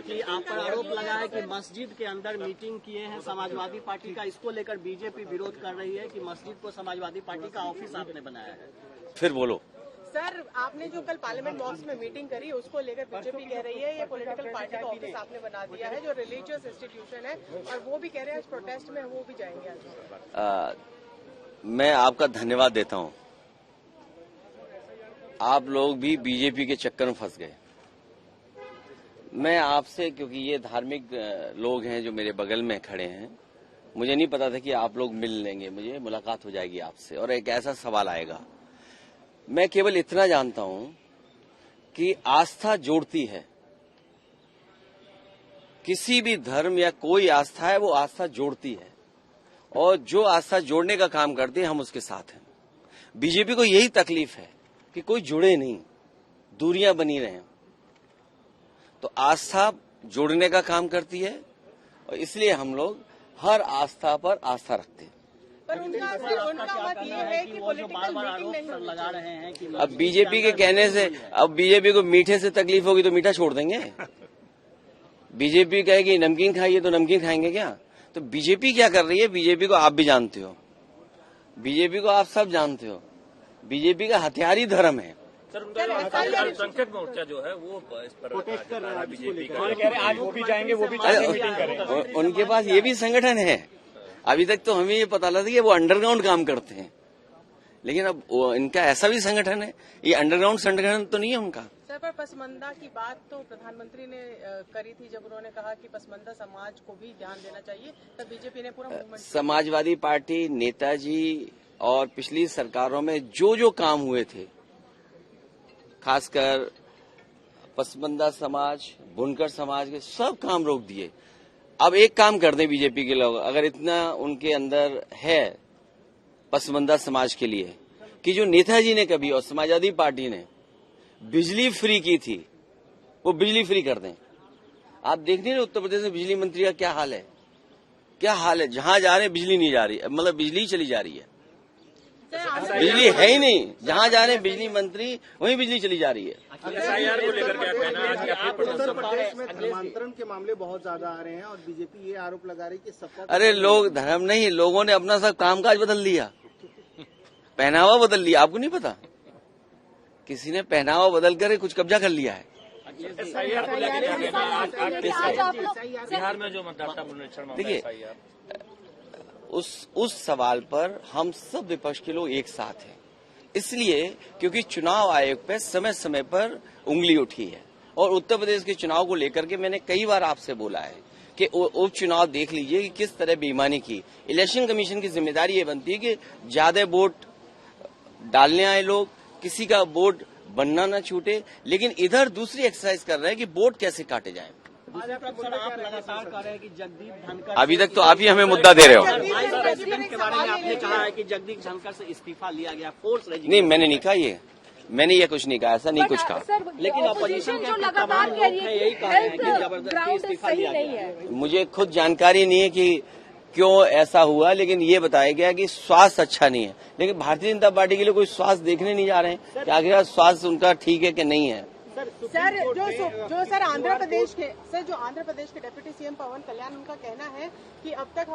कि आप पर आरोप लगा है कि मस्जिद के अंदर मीटिंग किए हैं समाजवादी पार्टी का, इसको लेकर बीजेपी विरोध कर रही है कि मस्जिद को समाजवादी पार्टी का ऑफिस आपने बनाया है। फिर बोलो सर, आपने जो कल पार्लियामेंट बॉक्स में मीटिंग करी उसको लेकर बीजेपी कह रही है ये पॉलिटिकल पार्टी का ऑफिस आपने बना दिया है, जो रिलीजियस इंस्टीट्यूशन है, और वो भी कह रहे हैं आज प्रोटेस्ट में वो भी जाएंगे आज। मैं आपका धन्यवाद देता हूं। आप लोग भी बीजेपी के चक्कर में फंस गए। मैं आपसे, क्योंकि ये धार्मिक लोग हैं जो मेरे बगल में खड़े हैं, मुझे नहीं पता था कि आप लोग मिल लेंगे, मुझे मुलाकात हो जाएगी आपसे और एक ऐसा सवाल आएगा। मैं केवल इतना जानता हूं कि आस्था जोड़ती है। किसी भी धर्म या कोई आस्था है, वो आस्था जोड़ती है, और जो आस्था जोड़ने का काम करती है हम उसके साथ हैं। बीजेपी को यही तकलीफ है कि कोई जुड़े नहीं, दूरियां बनी रहें। तो आस्था जोड़ने का काम करती है, और इसलिए हम लोग हर आस्था पर आस्था रखते हैं। पर उनका मत ये है कि पॉलिटिकल मीटिंग नहीं लगा रहे हैं कि अब बीजेपी के कहने से, अब बीजेपी को मीठे से तकलीफ होगी तो मीठा छोड़ देंगे। बीजेपी कहेगी नमकीन खाइए तो नमकीन खाएंगे क्या? तो बीजेपी क्या कर रही है, बीजेपी को आप भी जानते हो, बीजेपी को आप सब जानते हो। बीजेपी का हथियार ही धर्म है। सर, उनका अल्पसंख्यक मोर्चा जो है वो इस पर प्रोटेस्ट कर रहा है बीजेपी का, कह रहे हैं आज वो भी जाएंगे, वो भी मीटिंग करेंगे। उनके पास ये भी संगठन है। अभी तक तो हमें ये पता लगा कि वो अंडरग्राउंड काम करते हैं, लेकिन अब इनका ऐसा भी संगठन है। ये अंडरग्राउंड संगठन तो नहीं है उनका। सर, पर पसमंदा की बात तो प्रधानमंत्री ने करी थी जब उन्होंने कहा कि पसमंदा समाज को भी ध्यान देना चाहिए, तब बीजेपी ने पूरा मूवमेंट। समाजवादी पार्टी, नेताजी और पिछली सरकारों में जो जो काम हुए थे, खासकर पसमंदा समाज, बुनकर समाज के सब काम रोक दिए। अब एक काम कर दें बीजेपी के लोग, अगर इतना उनके अंदर है पसमंदा समाज के लिए, कि जो नेताजी ने कभी और समाजवादी पार्टी ने बिजली फ्री की थी, वो बिजली फ्री कर दें। आप देख नहीं रहे उत्तर प्रदेश में बिजली मंत्री का क्या हाल है? क्या हाल है? जहां जा रहे हैं बिजली नहीं जा रही, मतलब बिजली चली जा रही है, बिजली है ही नहीं। जहां जा रहे हैं बिजली मंत्री, वहीं बिजली चली जा रही है। SIR को लेकर क्या कहना है? उत्तर प्रदेश में धर्मांतरण के मामले बहुत ज्यादा आ रहे हैं और बीजेपी ये आरोप लगा रही है कि सबका। अरे लोग धर्म नहीं, लोगों ने अपना सब कामकाज बदल लिया, पहनावा बदल लिया। आपको नहीं पता? किसी ने पहनावा बदल कर कुछ कब्जा कर लिया है। SIR को लेकर क्या कहना है? बिहार में जो मतदाता पुनरीक्षण, देखिए, उस सवाल पर हम सब विपक्ष के लोग एक साथ हैं, इसलिए क्योंकि चुनाव आयोग पे समय समय पर उंगली उठी है। और उत्तर प्रदेश के चुनाव को लेकर के मैंने कई बार आपसे बोला है कि उपचुनाव देख लीजिए कि किस तरह बेईमानी की। इलेक्शन कमीशन की जिम्मेदारी ये बनती है कि ज्यादा वोट डालने आए लोग, किसी का वोट बनना न छूटे, लेकिन इधर दूसरी एक्सरसाइज कर रहे हैं कि वोट कैसे काटे जाए। आप लगातार कह रहे हैं कि जगदीप धनखड़, अभी तक तो आप ही हमें मुद्दा दे रहे हो। वाइस प्रेसिडेंट के बारे में आपने कहा है कि जगदीप धनखड़ से इस्तीफा लिया गया, फोर्स रेजिग्नेशन। नहीं, मैंने नहीं कहा, मैंने ये कुछ नहीं कहा, ऐसा नहीं कुछ कहा। लेकिन अपोजिशन के तमाम लोग यही कह रहे हैं कि जबरदस्ती इस्तीफा लिया गया। मुझे खुद जानकारी नहीं है कि क्यों ऐसा हुआ, लेकिन ये बताया गया कि स्वास्थ्य अच्छा नहीं है। लेकिन भारतीय जनता पार्टी के लिए कोई स्वास्थ्य देखने नहीं जा रहे हैं कि आखिर स्वास्थ्य उनका ठीक है कि नहीं है। सर, जो आंध्र प्रदेश के डिप्टी सीएम पवन कल्याण, उनका कहना है कि अब तक